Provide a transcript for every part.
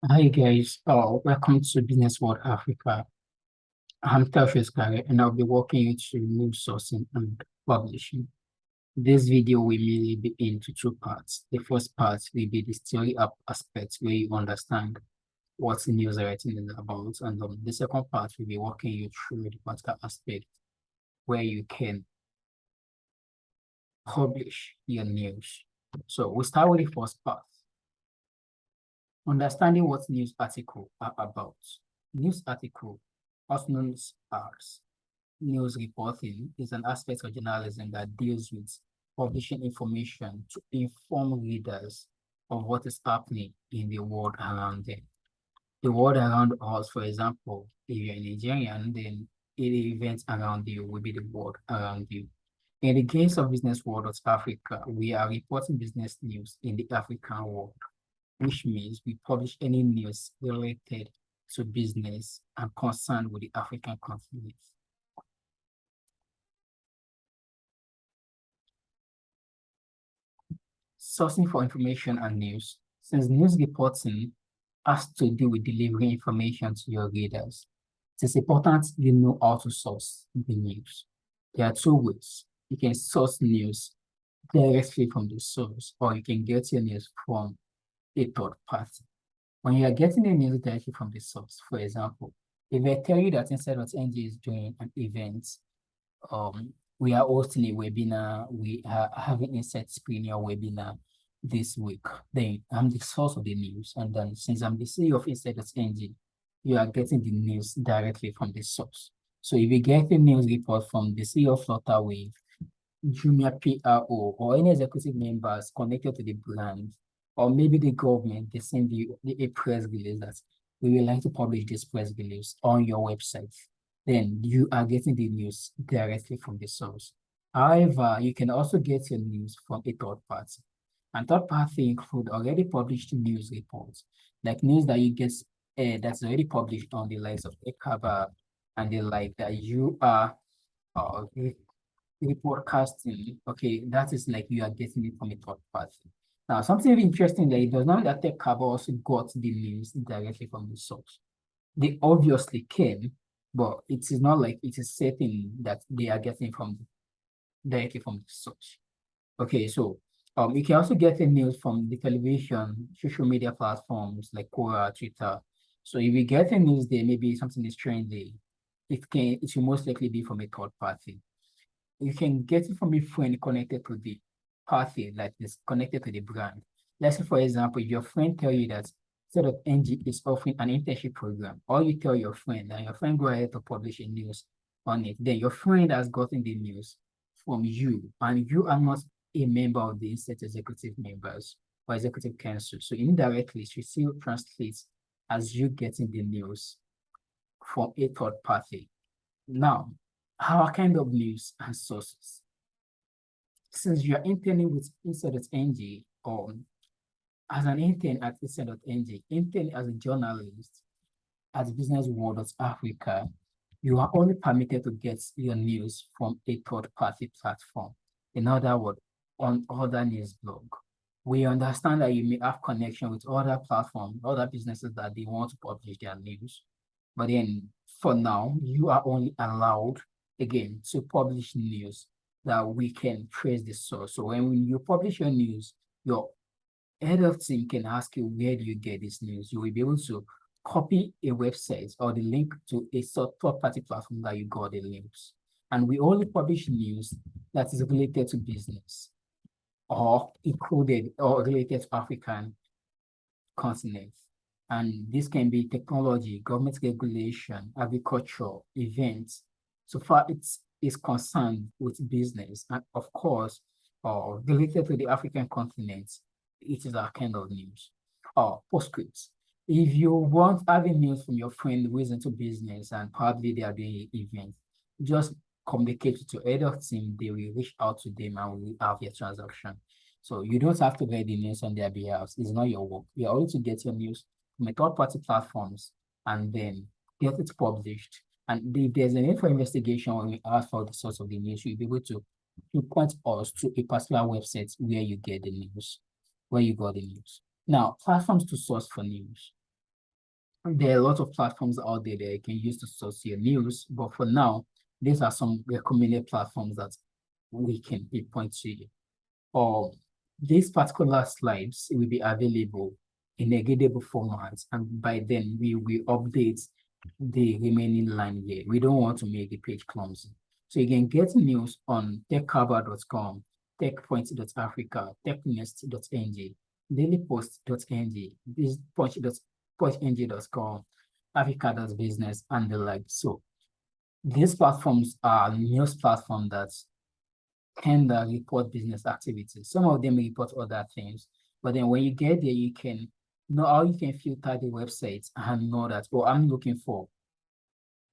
Hi guys, welcome to Business World Africa. I'm Telfis Kare and I'll be walking you through news sourcing and publishing. This video will mainly be into two parts. The first part will be the story up aspect where you understand what news writing is about, and the second part will be walking you through the particular aspect where you can publish your news. So we'll start with the first part. Understanding what news articles are about. News article, also known as news reporting, is an aspect of journalism that deals with publishing information to inform readers of what is happening in the world around them. The world around us, for example, if you're a Nigerian, then the events around you will be the world around you. In the case of Business World of Africa, we are reporting business news in the African world, which means we publish any news related to business and concerned with the African continent. Sourcing for information and news. Since news reporting has to do with delivering information to your readers, it is important you know how to source the news. There are two ways. You can source news directly from the source, or you can get your news from a third party. When you are getting the news directly from the source, for example, if I tell you that instead of NG is doing an event, we are hosting a webinar, we are having Insight Premier webinar this week, then I'm the source of the news. And then since I'm the CEO of Insight.ng, you are getting the news directly from the source. So if you get a news report from the CEO of Flutterwave, Junior PRO, or any executive members connected to the brand, or maybe the government, they send you a press release that we would like to publish this press release on your website, then you are getting the news directly from the source. However, you can also get your news from a third party. And third party include already published news reports, like news that you get that's already published on the likes of Ekaba and the like that you are uh, broadcasting. Okay, that is like you are getting it from a third party. Now, something interesting that it does not mean that Tech Cover also got the news directly from the source. They obviously can, but it is not like it is certain that they are getting from directly from the source. Okay, so you can also get the news from the television, social media platforms like Quora, Twitter. So if you get the news there, maybe something is trending, it will most likely be from a third party. You can get it from a friend connected to the party that is connected to the brand. Let's say, for example, if your friend tell you that instead of NG is offering an internship program, or you tell your friend and your friend go ahead to publish a news on it, then your friend has gotten the news from you, and you are not a member of the Insight executive members or executive council. So indirectly, it still translates as you getting the news from a third party. Now, our kind of news and sources. Since you are interning with Insight.ng or as an intern at Insight.ng, intern as a journalist at Business World of Africa, you are only permitted to get your news from a third-party platform. In other words, on other news blog. We understand that you may have connection with other platforms, other businesses that they want to publish their news. But then for now, you are only allowed, again, to publish news that we can trace the source. So when you publish your news, your head of team can ask you, where do you get this news? You will be able to copy a website or the link to a third-party platform that you got the links. And we only publish news that is related to business or included or related to African continent. And this can be technology, government regulation, agriculture, events. So far, it's concerned with business. And of course, related to the African continent, it is our kind of news. Postscripts. If you want having news from your friend who is into business and probably they are doing an event, just communicate to head of team, they will reach out to them and we have your transaction. So you don't have to get the news on their behalf. It's not your work. You're only to get your news from a third-party platforms and then get it published. And if there's a need for investigation when we ask for the source of the news, you'll be able to point us to a particular website where you get the news, where you got the news. Now, platforms to source for news. There are a lot of platforms out there that you can use to source your news, but for now, these are some recommended platforms that we can point to you. Or these particular slides will be available in a readable format, and by then we will update the remaining line here. We don't want to make the page clumsy. So you can get news on techcover.com, techpoint.africa, technest.ng, dailypost.ng, punch.ng.com, africa.business, and the like. So these platforms are news platforms that kind of report business activities. Some of them report other things, but then when you get there, you can know how you can filter the websites and know that, oh, I'm looking for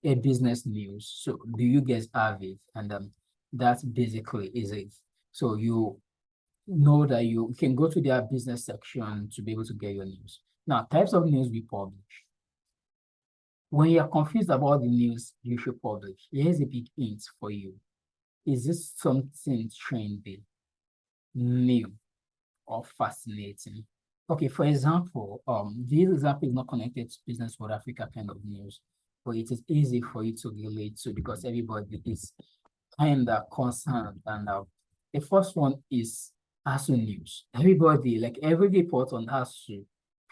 a business news. So do you guys have it? And that basically is it. So you know that you can go to their business section to be able to get your news. Now, types of news we publish. When you're confused about the news you should publish, here's a big hint for you. Is this something trendy, new, or fascinating? Okay, for example, this example is not connected to Business World Africa kind of news, but it is easy for you to relate to because everybody is kind of concerned. And the first one is ASU news. Everybody, like every report on ASU,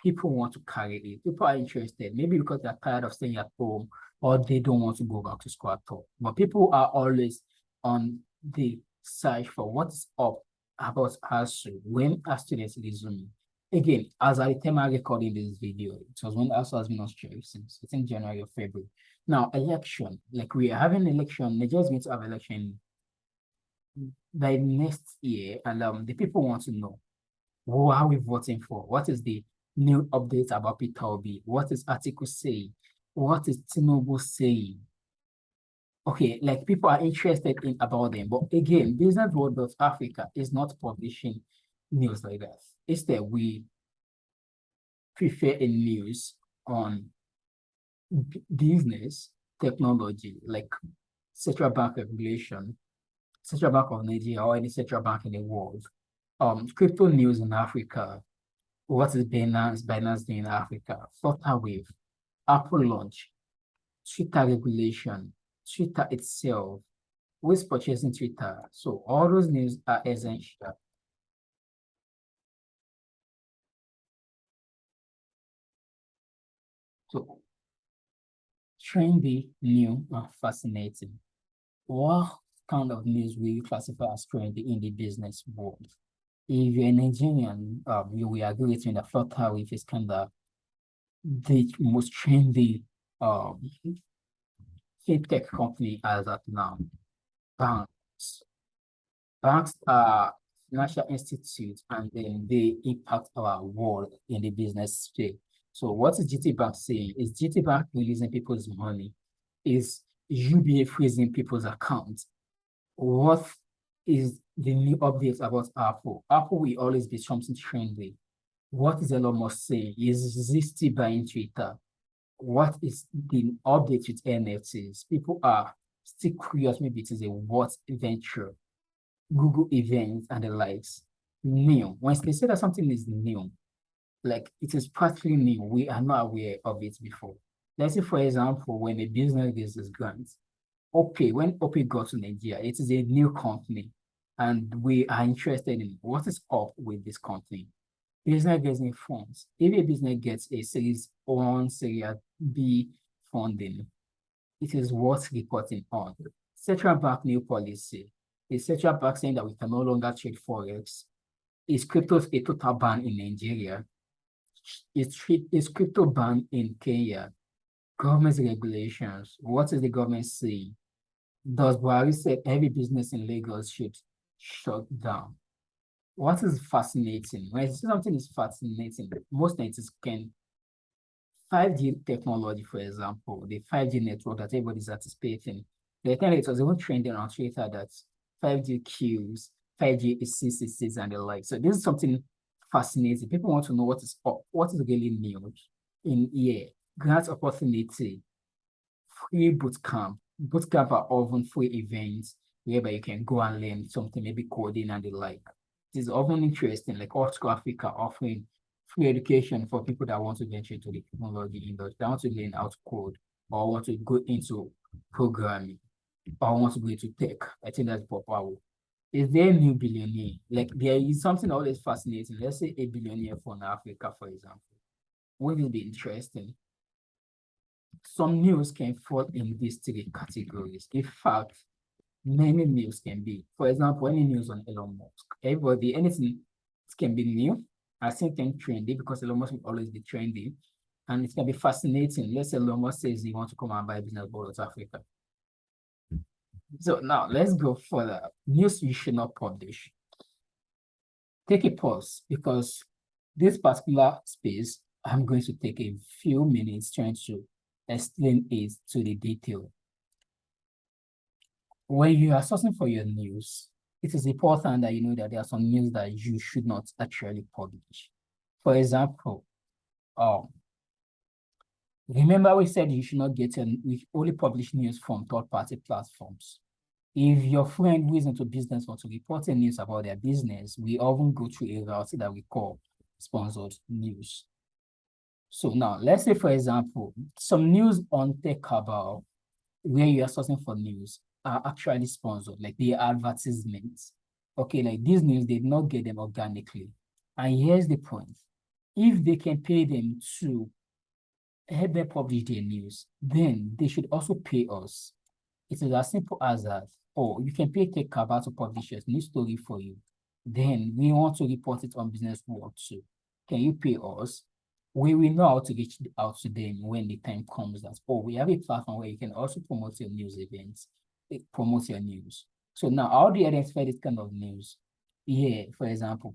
people want to carry it. People are interested, maybe because they're tired of staying at home or they don't want to go back to school at all. But people are always on the search for what's up about ASU when our students resume. Again, as I time I'm recording this video, it was when ASU has been on strike since I think January or February. Now, election, like we are having election, Nigeria is going to have election by next year, and the people want to know who are we voting for? What is the new update about Peter Obi? What is article saying? What is Tinubu saying? Okay, like people are interested in about them, but again, BusinessWorld.Africa is not publishing news like that. Instead, we prefer a news on business, technology, like central bank regulation, central bank of Nigeria, or any central bank in the world. Crypto news in Africa. What is Binance doing in Africa? Flutterwave, Apple launch, Twitter regulation, Twitter itself, who's purchasing Twitter. So all those news are essential. So trendy, new, and fascinating. What kind of news will you classify as trendy in the business world? If you're a Nigerian, you will agree with me that Flutterwave is kind of the most trendy fintech company as of now. Banks. Banks are financial institutes and then they impact our world in the business sphere. So what is GT Bank saying? Is GT Bank releasing people's money? Is UBA freezing people's accounts? What is the new updates about Apple? Apple will always be something trendy. What is Elon Musk saying? Is Zisty buying Twitter? What is the update with NFTs? People are still curious. Maybe it is a what venture, Google events and the likes. New. When they say that something is new, like it is practically new, we are not aware of it before. Let's say, for example, when a business gives this grant, okay, when OP got to Nigeria, it is a new company, and we are interested in what is up with this company. Business getting funds. If a business gets a Series 1, Series B funding, it is worth reporting on. Central bank new policy. The central bank saying that we can no longer trade forex. Is crypto a total ban in Nigeria? Is crypto banned in Kenya? Government regulations. What is the government saying? Does Buhari say every business in Lagos should shut down? What is fascinating? When I say something is fascinating, most times can 5G technology, for example, the 5G network that everybody's anticipating. The time it was even trending on Twitter that 5G queues, 5G is CCCs and the like. So this is something fascinating. People want to know what is up, what is really new in here. Grant opportunity, free bootcamp. Bootcamp are often free events whereby you can go and learn something, maybe coding and the like. It is often interesting, like Oscar Africa offering free education for people that want to venture into the technology industry, that want to learn how to code, or want to go into programming, or want to go into tech. I think that's proper. Is there a new billionaire? Like there is something always fascinating. Let's say a billionaire from Africa, for example. What will be interesting? Some news can fall in these three categories. In fact, many news can be. For example, any news on Elon Musk. Everybody, anything can be new. I think can trendy because Elon Musk will always be trendy. And it can be fascinating. Let's say Elon Musk says he wants to come and buy BusinessWorld.Africa. So now let's go further. News you should not publish. Take a pause because this particular space, I'm going to take a few minutes trying to explain it to the detail. When you are sourcing for your news, it is important that you know that there are some news that you should not actually publish. For example, remember we said you should not we only publish news from third-party platforms. If your friend who is into business wants to report a news about their business, we often go through a route that we call sponsored news. So now, let's say, for example, some news on Tech Cabal, where you are sourcing for news, are actually sponsored, like they are advertisements. Okay, like these news, they did not get them organically. And here's the point. If they can pay them to help them publish their news, then they should also pay us. It is as simple as that. Or you can pay Tech Cabal to publish a news story for you. Then we want to report it on Business World too. Can you pay us? We will know how to reach out to them when the time comes that, oh, we have a platform where you can also promote your news events, promote your news. So now, how do you identify this kind of news? Here, for example,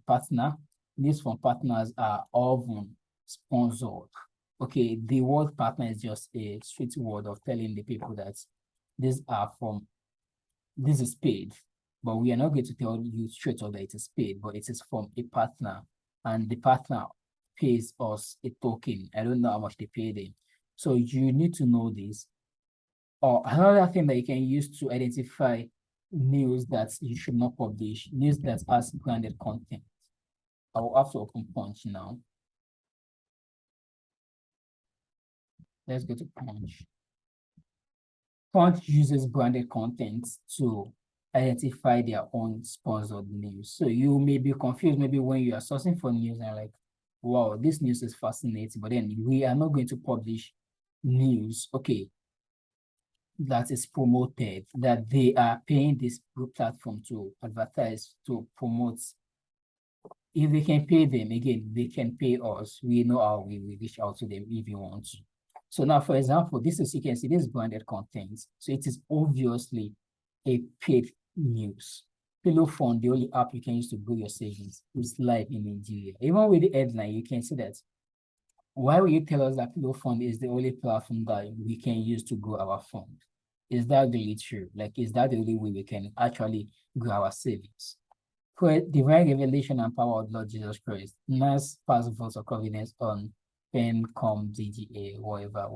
news from partners are often sponsored. Okay, the word partner is just a street word of telling the people that this is paid, but we are not going to tell you straight up that it is paid, but it is from a partner, and the partner pays us a token. I don't know how much they pay them. So you need to know this. Or another thing that you can use to identify news that you should not publish, news that has branded content. I will have to open Punch now. Let's go to Punch. Punch uses branded content to identify their own sponsored news. So you may be confused maybe when you are sourcing for news and like, wow, this news is fascinating, but then we are not going to publish news, okay, that is promoted, that they are paying this platform to advertise, to promote. If they can pay them, again, they can pay us. We know how we will reach out to them if you want to. So now, for example, you can see this branded content. So it is obviously a paid news. Pillow Fund, the only app you can use to grow your savings, is live in Nigeria. Even with the headline, you can see that. Why will you tell us that Pillow Fund is the only platform that we can use to grow our fund? Is that really true? Like, is that the only way we can actually grow our savings? Divine revelation and power of Lord Jesus Christ. Nice past votes of confidence on pen, com, DGA, whatever.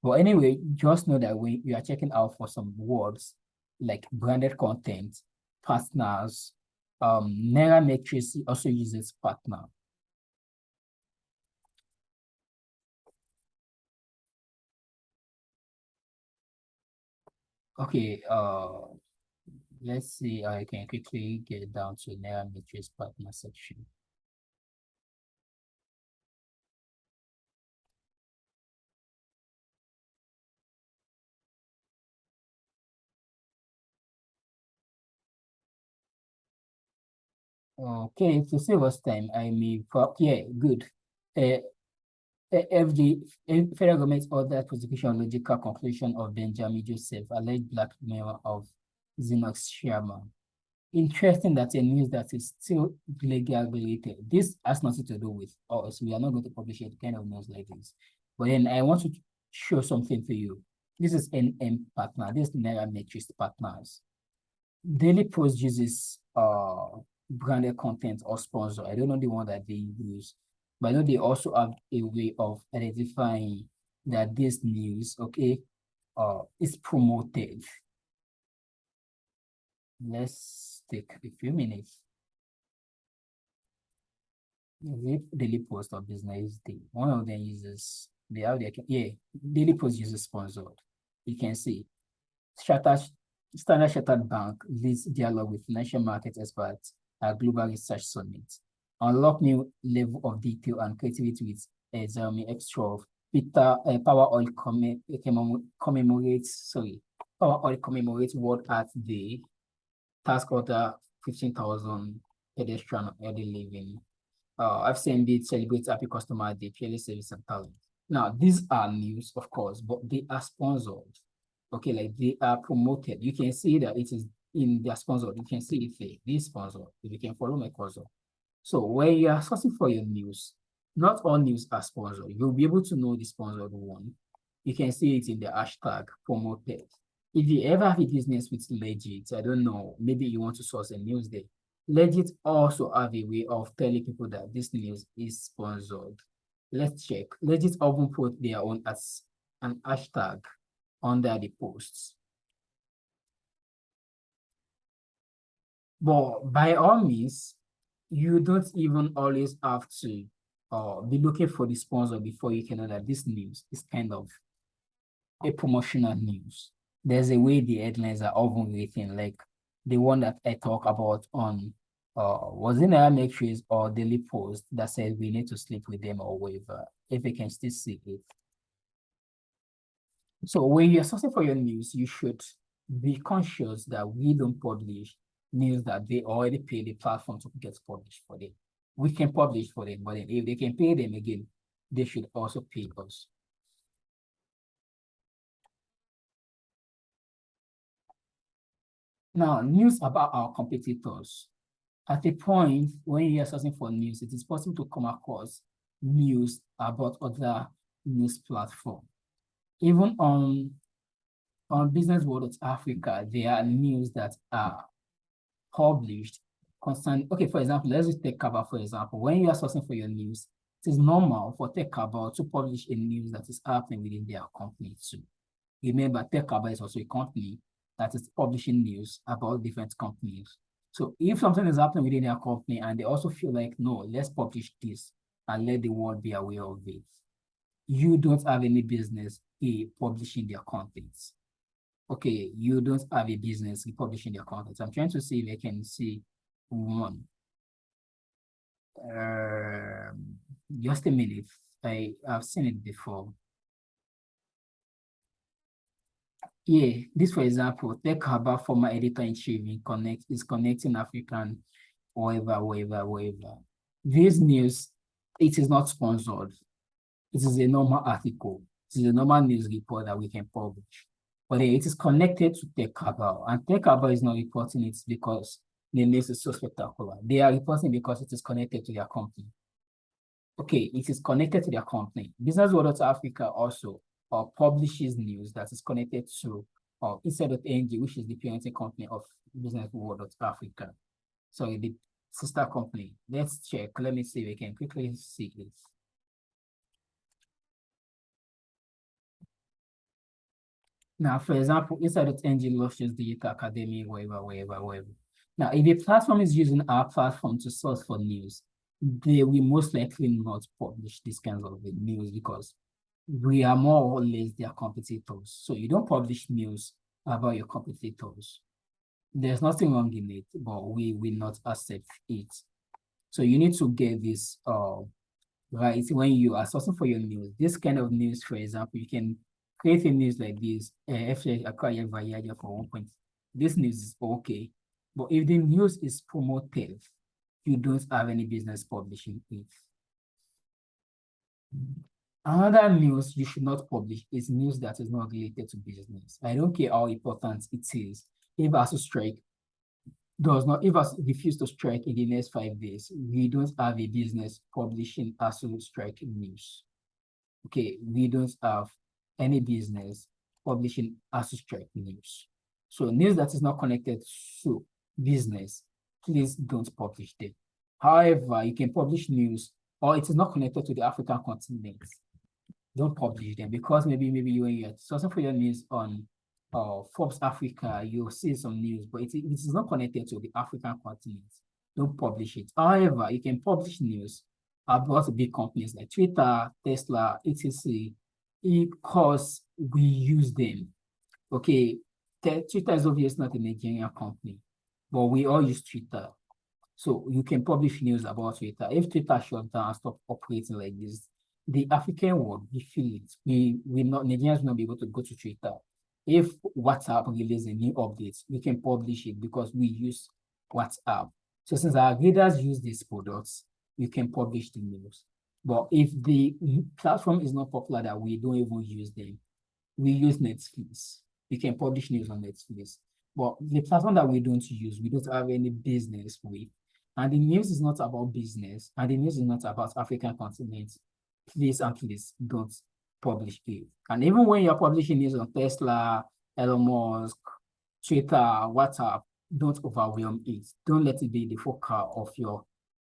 But anyway, just know that when you are checking out for some words like branded content, partners, Nairametrics also uses partner. Okay, let's see. I can quickly get down to Nairametrics partner section. Okay, to save us time, I may yeah, good. Federal government ordered prosecution logical conclusion of Benjamin Joseph, alleged blackmailer of Xenox Sherman. Interesting that a news that is still legal related. This has nothing to do with us. We are not going to publish a kind of news like this. But then I want to show something to you. This is NM partner. This is Nairametrics partners. Daily Post uses branded content or sponsor. I don't know the one that they use, but I know they also have a way of identifying that this news, okay, is promoted. Let's take a few minutes. Daily Post or Business Day. One of them uses Daily Post uses sponsored. You can see Chartered, Standard Chartered Bank leads dialogue with financial market experts at Global Research Summit. Unlock new level of detail and creativity with Exami Extra. Power Oil commemorates World Earth Day. Task order 15,000 pedestrian early living. I've seen it celebrate Happy Customer Day, purely service and talent. Now, these are news, of course, but they are sponsored. Okay, like they are promoted. You can see that it is in their sponsored. You can see it there. This sponsored. If you can follow my cursor. So when you are sourcing for your news, not all news are sponsored. You'll be able to know the sponsored one. You can see it in the hashtag promoted. If you ever have a business with Legit, I don't know, maybe you want to source a news there. Legit also have a way of telling people that this news is sponsored. Let's check. Legit often put their own as an hashtag under the posts. But by all means, you don't even always have to be looking for the sponsor before you can know that this news is kind of a promotional news. There's a way the headlines are often written, like the one that I talk about on was in our matrix or Daily Post that says we need to sleep with them or whatever, if you can still see it. So when you're sourcing for your news, you should be conscious that we don't publish news that they already pay the platform to get published for them. We can publish for them, but then if they can pay them again, they should also pay us. Now, news about our competitors. At a point when you are searching for news, it is possible to come across news about other news platforms. Even on BusinessWorld.Africa, there are news that are published concerning, okay, for example, let's just take cover, for example. When you are sourcing for your news, it is normal for Tech Cover to publish a news that is happening within their company too. Remember, Tech Cover is also a company that is publishing news about different companies. So if something is happening within their company and they also feel like, no, let's publish this and let the world be aware of it, you don't have any business publishing their contents. Okay, you don't have a business publishing their contents. I'm trying to see if I can see one. Just a minute. I've seen it before. Yeah, this, for example, Tech Harbor former editor-in-chief is connecting African, wherever. This news, it is not sponsored. It is a normal article. It is a normal news report that we can publish. But it is connected to Tech Harbor, and Tech Harbor is not reporting it because the news is so spectacular. They are reporting because it is connected to their company. Okay, it is connected to their company. BusinessWorld.Africa also publishes news that is connected to Intern, which is the parenting company of BusinessWorld.Africa. So the sister company. Let's check. Let me see if we can quickly see it. Now, for example, Intern launches Digital Academy, wherever. Now, if a platform is using our platform to source for news, they will most likely not publish this kind of news because we are more or less their competitors. So you don't publish news about your competitors. There's nothing wrong in it, but we will not accept it. So you need to get this right when you are sourcing for your news. This kind of news, for example, you can create a news like this. FJ acquired via for 1 point. This news is okay, but if the news is promoted, you don't have any business publishing it. Another news you should not publish is news that is not related to business. I don't care how important it is. If ASU strike if ASU refuse to strike in the next 5 days, we don't have a business publishing ASU strike news. Okay, we don't have any business publishing ASU strike news. So news that is not connected to business, please don't publish them. However, you can publish news or it is not connected to the African continent. Don't publish them because maybe when you're sourcing for your news on Forbes Africa, you'll see some news, but it is not connected to the African continent. Don't publish it. However, you can publish news about big companies like Twitter, Tesla, etc. Because we use them. Okay, Twitter is obviously not a Nigerian company, but we all use Twitter. So you can publish news about Twitter. If Twitter shut down and stop operating like this, the African world, we feel it. We not Nigerians will not be able to go to Twitter. If WhatsApp releases a new update, we can publish it because we use WhatsApp. So since our readers use these products, we can publish the news. But if the platform is not popular that we don't even use them, we use Netflix. We can publish news on Netflix. But the platform that we don't use, we don't have any business with. And the news is not about business, and the news is not about African continent. Please and please don't publish it. And even when you're publishing news on Tesla, Elon Musk, Twitter, WhatsApp, don't overwhelm it. Don't let it be the focal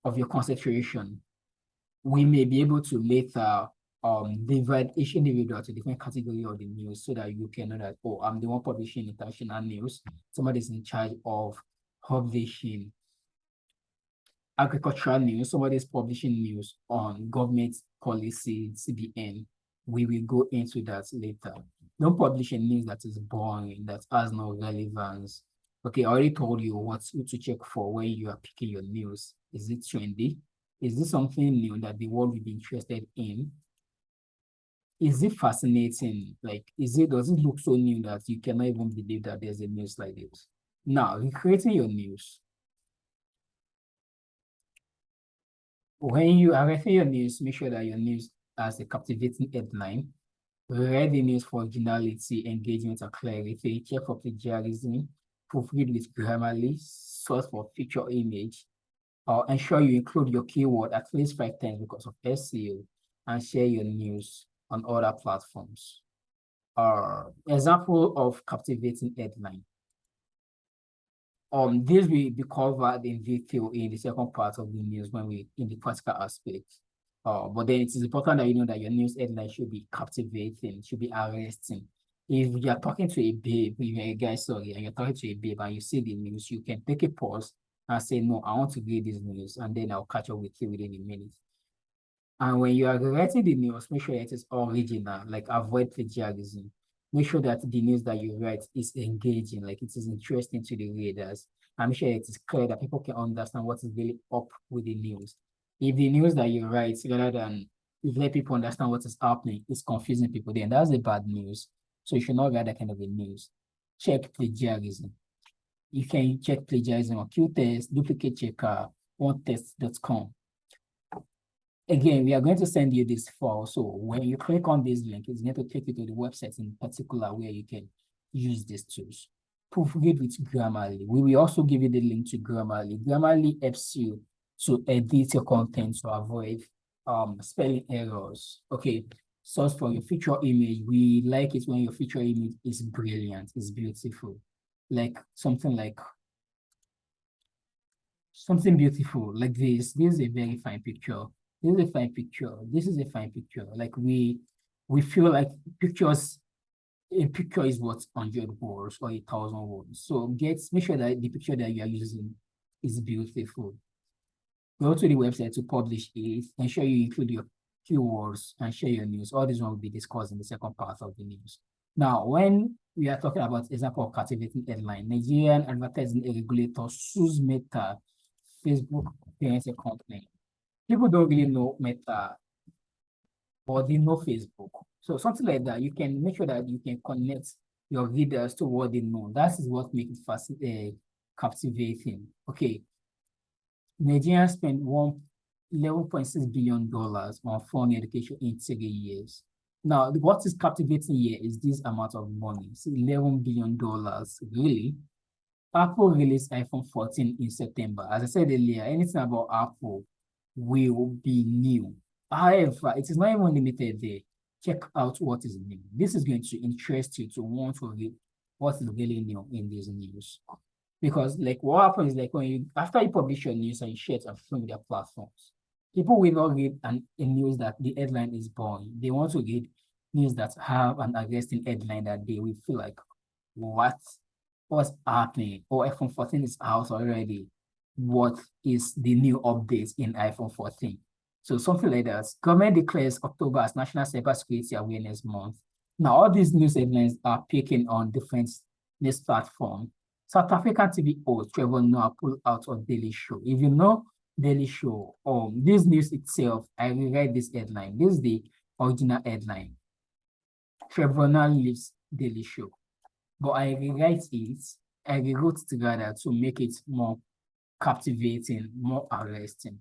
of your concentration. We may be able to later divide each individual to different category of the news so that you can know that, oh, I'm the one publishing international news. Somebody's in charge of publishing agricultural news. Somebody's publishing news on government policy, CBN. We will go into that later. Don't publish a news that is boring, that has no relevance. Okay, I already told you what to check for when you are picking your news. Is it trendy? Is this something new that the world will be interested in? Is it fascinating? Like, does it look so new that you cannot even believe that there's a news like this? Now, in creating your news, when you are writing your news, make sure that your news has a captivating headline. Read the news for originality, engagement, and clarity. Check for plagiarism. Proofread with Grammarly. Source for feature image. Ensure you include your keyword at least 5 times because of SEO, and share your news on other platforms. Example of captivating headline. This will be covered in detail in the second part of the news when we in the practical aspect. But then it is important that you know that your news headline should be captivating, should be arresting. If you are talking to a babe, if you're a guy, sorry, and you're talking to a babe and you see the news, you can take a pause and say, no, I want to read this news, and then I'll catch up with you within a minute. And when you are writing the news, make sure it is original, like avoid plagiarism. Make sure that the news that you write is engaging, like it is interesting to the readers. And make sure it is clear that people can understand what is really up with the news. If the news that you write, rather than let people understand what is happening, is confusing people, then that's a bad news. So you should not write that kind of a news. Check plagiarism. You can check plagiarism on QTest, duplicate checker, onetest.com. Again, we are going to send you this file. So when you click on this link, it's going to take you to the website in particular where you can use these tools. Proofread with Grammarly. We will also give you the link to Grammarly. Grammarly helps you to edit your content to avoid spelling errors. Okay, source for your feature image. We like it when your feature image is brilliant, it's beautiful. Like something beautiful like this. This is a very fine picture. This is a fine picture. This is a fine picture. Like we feel like a picture is what 100 words or 1,000 words. So make sure that the picture that you are using is beautiful. Go to the website to publish it. Ensure you include your keywords and share your news. All this one will be discussed in the second part of the news. Now, when we are talking about example of captivating headline, Nigerian advertising regulator sues Meta, Facebook parent company. People don't really know Meta, but they know Facebook. So something like that, you can make sure that you can connect your readers to what they know. That is what makes it captivating. Okay, Nigerians spent $11.6 billion on foreign education in 3 years. Now, what is captivating here is this amount of money. It's $11 billion, really. Apple released iPhone 14 in September. As I said earlier, anything about Apple will be new. However, it is not even limited there. Check out what is new. This is going to interest you to want to read what is really new in this news. Because like what happens is like after you publish your news and you share it on social media platforms, people will not read a news that the headline is boring. They want to read news that have an arresting headline that they will feel like, what's happening? Or iPhone 14 is out already. What is the new update in iPhone 14? So something like that. Government declares October as National Cybersecurity Awareness Month. Now, all these news headlines are picking on different news platforms. South African TV host Trevor Noah pulled out of Daily Show. If you know Daily Show, this news itself, I will write this headline. This is the original headline. Trevor Noah leaves Daily Show. But I rewrite it, I rewrote it rather to make it more captivating, more arresting.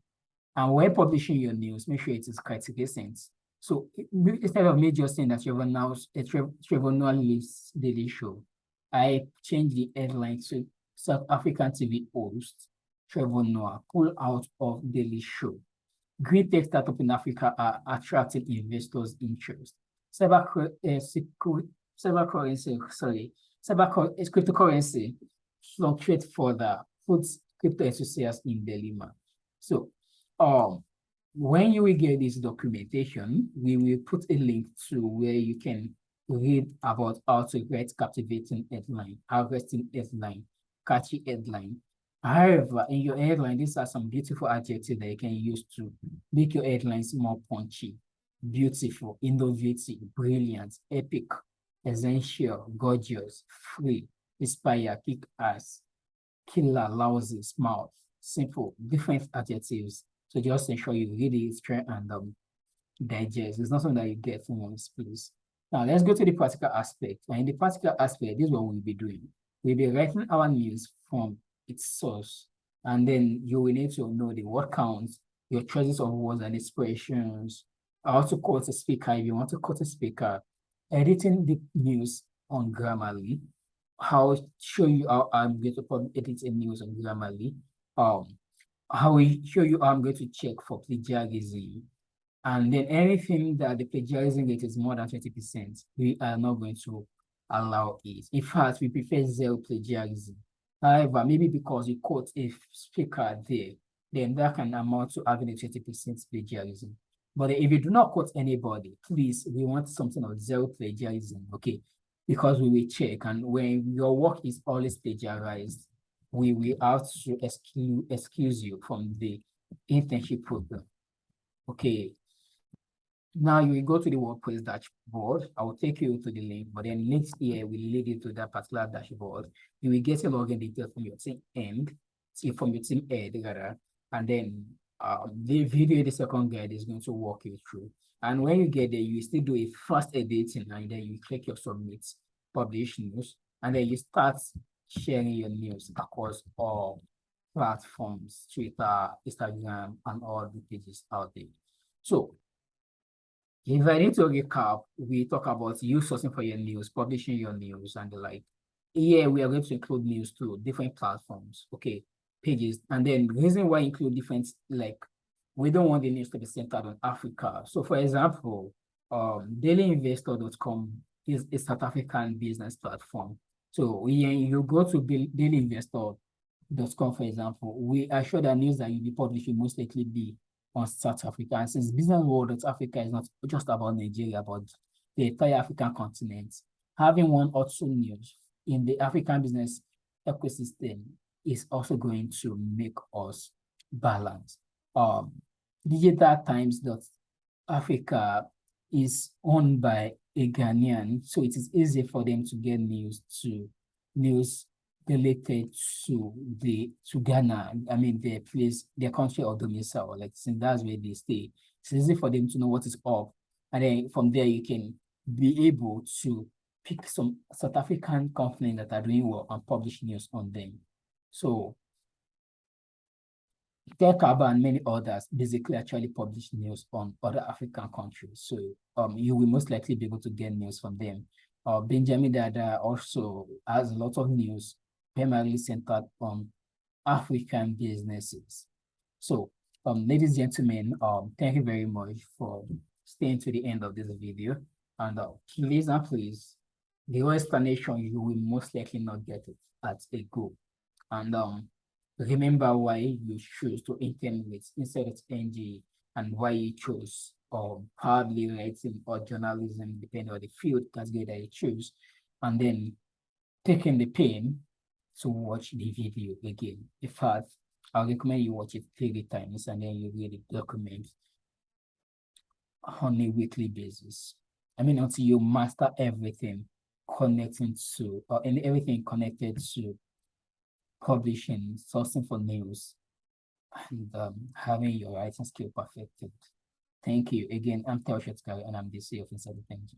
And when publishing your news, make sure it is quite recent. So instead of me just saying that Trevor Noah leaves Daily Show, I changed the headline to South African TV host Trevor Noah pull out of Daily Show. Green tech startups in Africa are attracting investors' interest. Cryptocurrency fluctuate further, puts crypto enthusiasts in dilemma. So, when you will get this documentation, we will put a link to where you can read about how to write captivating headline, arresting headline, catchy headline. However, in your headline, these are some beautiful adjectives that you can use to make your headlines more punchy, beautiful, innovative, brilliant, epic, essential, gorgeous, free, inspire, kick ass, killer, lousy, smart, simple, different adjectives. So just ensure you read it, try and digest. It's not something that you get from one place. Now let's go to the practical aspect. And in the practical aspect, this is what we'll be doing. We'll be writing our news from its source, and then you will need to know the word counts, your choices of words and expressions, how to quote a speaker if you want to quote a speaker, editing the news on Grammarly, how show you how I'm going to edit a news on Grammarly, how we show you how I'm going to check for plagiarism, and then anything that the plagiarism rate is more than 20%, we are not going to allow it. In fact, we prefer zero plagiarism. However, maybe because you quote a speaker there, then that can amount to having a 20% plagiarism. But if you do not quote anybody, please, we want something of zero plagiarism, okay? Because we will check, and when your work is always plagiarized, we will have to excuse you from the internship program. Okay. Now you will go to the WordPress dashboard. I will take you to the link, but then links here will lead you to that particular dashboard. You will get a login details from your team from your team head, rather, and then the video, the second guide is going to walk you through. And when you get there, you still do a fast editing, and then you click your submit, publish news, and then you start sharing your news across all platforms, Twitter, Instagram, and all the pages out there. So if I need to recap, we talk about you sourcing for your news, publishing your news, and the like. Here, we are going to include news to different platforms, okay, pages. And then the reason why include different, like, we don't want the news to be centered on Africa. So, for example, dailyinvestor.com is a South African business platform. So, when you go to dailyinvestor.com, for example, we are sure that news that you'll be publishing most likely be on South Africa. And since BusinessWorld.Africa is not just about Nigeria, but the entire African continent, having one or two news in the African business ecosystem is also going to make us balance. DigitalTimes.Africa is owned by a Ghanaian, so it is easy for them to get news related to Ghana. I mean, their country of domicile, like since that's where they stay. It's easy for them to know what is up. And then from there, you can be able to pick some South African companies that are doing well and publish news on them. So Tekaba and many others basically actually publish news on other African countries. So you will most likely be able to get news from them. Benjamin Dada also has a lot of news primarily centered on African businesses. So, ladies and gentlemen, thank you very much for staying to the end of this video. And please and please, the whole explanation you will most likely not get it at a go. And remember why you choose to intern with instead of NG, and why you chose hardly writing or journalism, depending on the field category that you choose, and then taking the pain to watch the video again. In fact, I recommend you watch it 3 times and then you read the document on a weekly basis. I mean, until you master everything connecting to, or everything connected to publishing, sourcing for news, and having your writing skill perfected. Thank you. Again, I'm Telshet Gary, and I'm the CEO of Inside the Things.